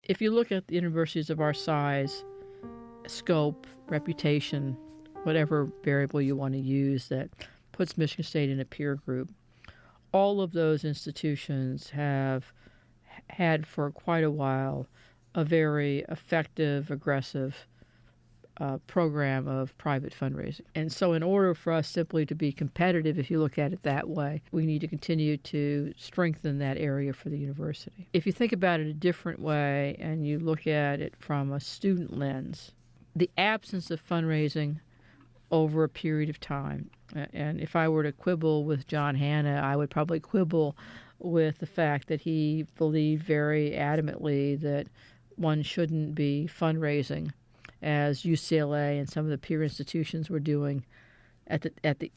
If you look at the universities of our size, scope, reputation, whatever variable you want to use that puts Michigan State in a peer group, all of those institutions have had for quite a while a very effective, aggressive program of private fundraising. And so in order for us simply to be competitive, if you look at it that way, we need to continue to strengthen that area for the university. If you think about it a different way and you look at it from a student lens, the absence of fundraising over a period of time, and if I were to quibble with John Hanna, I would probably quibble with the fact that he believed very adamantly that one shouldn't be fundraising as UCLA and some of the peer institutions were doing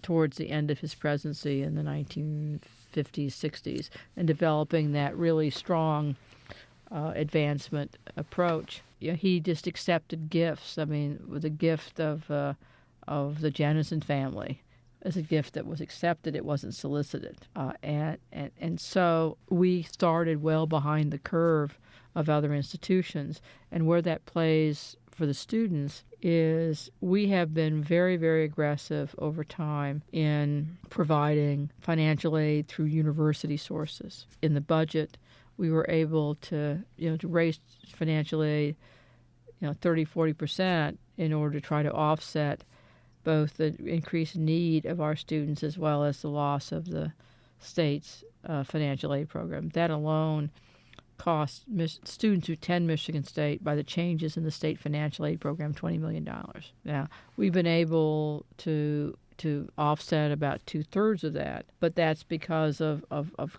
towards the end of his presidency in the 1950s, 60s, and developing that really strong advancement approach. He just accepted gifts. I mean, with the gift of the Jennison family as a gift that was accepted, it wasn't solicited. And so we started well behind the curve of other institutions. And where that plays for the students is we have been very, very aggressive over time in providing financial aid through university sources. In the budget, we were able to raise financial aid 30-40% in order to try to offset both the increased need of our students as well as the loss of the state's financial aid program. That alone cost students who attend Michigan State, by the changes in the state financial aid program, $20 million. Now, we've been able to offset about 2/3 of that, but that's because of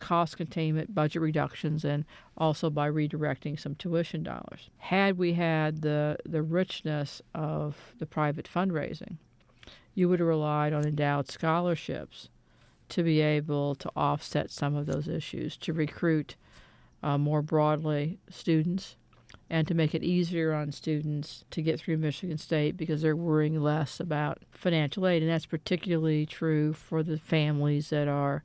cost containment, budget reductions, and also by redirecting some tuition dollars. Had we had the richness of the private fundraising, you would have relied on endowed scholarships to be able to offset some of those issues, to recruit more broadly students, and to make it easier on students to get through Michigan State because they're worrying less about financial aid. And that's particularly true for the families that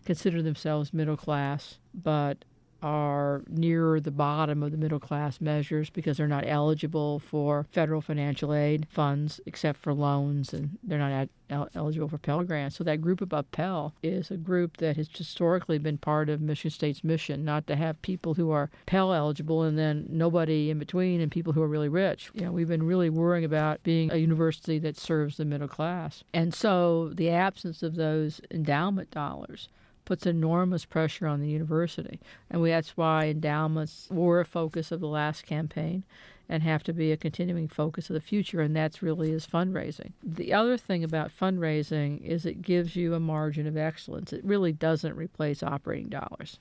consider themselves middle class, but are nearer the bottom of the middle class measures because they're not eligible for federal financial aid funds except for loans, and they're not eligible for Pell Grants. So that group above Pell is a group that has historically been part of Michigan State's mission, not to have people who are Pell eligible and then nobody in between and people who are really rich. We've been really worrying about being a university that serves the middle class. And so the absence of those endowment dollars puts enormous pressure on the university. And that's why endowments were a focus of the last campaign and have to be a continuing focus of the future, and that's really is fundraising. The other thing about fundraising is it gives you a margin of excellence. It really doesn't replace operating dollars.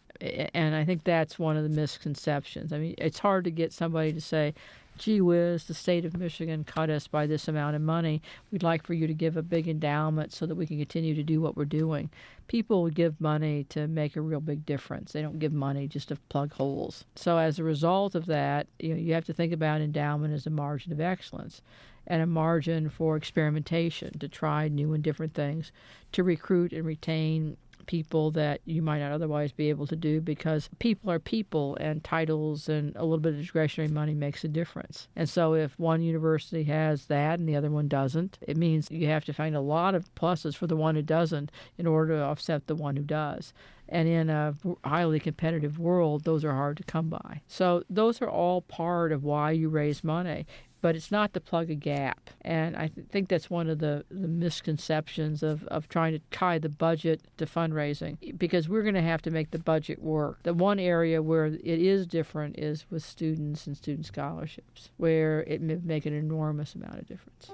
And I think that's one of the misconceptions. I mean, it's hard to get somebody to say, gee whiz, the state of Michigan cut us by this amount of money. We'd like for you to give a big endowment so that we can continue to do what we're doing. People give money to make a real big difference. They don't give money just to plug holes. So as a result of that, you have to think about endowment as a margin of excellence and a margin for experimentation, to try new and different things, to recruit and retain people that you might not otherwise be able to do, because people are people, and titles and a little bit of discretionary money makes a difference. And so if one university has that and the other one doesn't, it means you have to find a lot of pluses for the one who doesn't in order to offset the one who does. And in a highly competitive world, those are hard to come by. So those are all part of why you raise money. But it's not to plug a gap. And I think that's one of the misconceptions of trying to tie the budget to fundraising, because we're going to have to make the budget work. The one area where it is different is with students and student scholarships, where it may make an enormous amount of difference.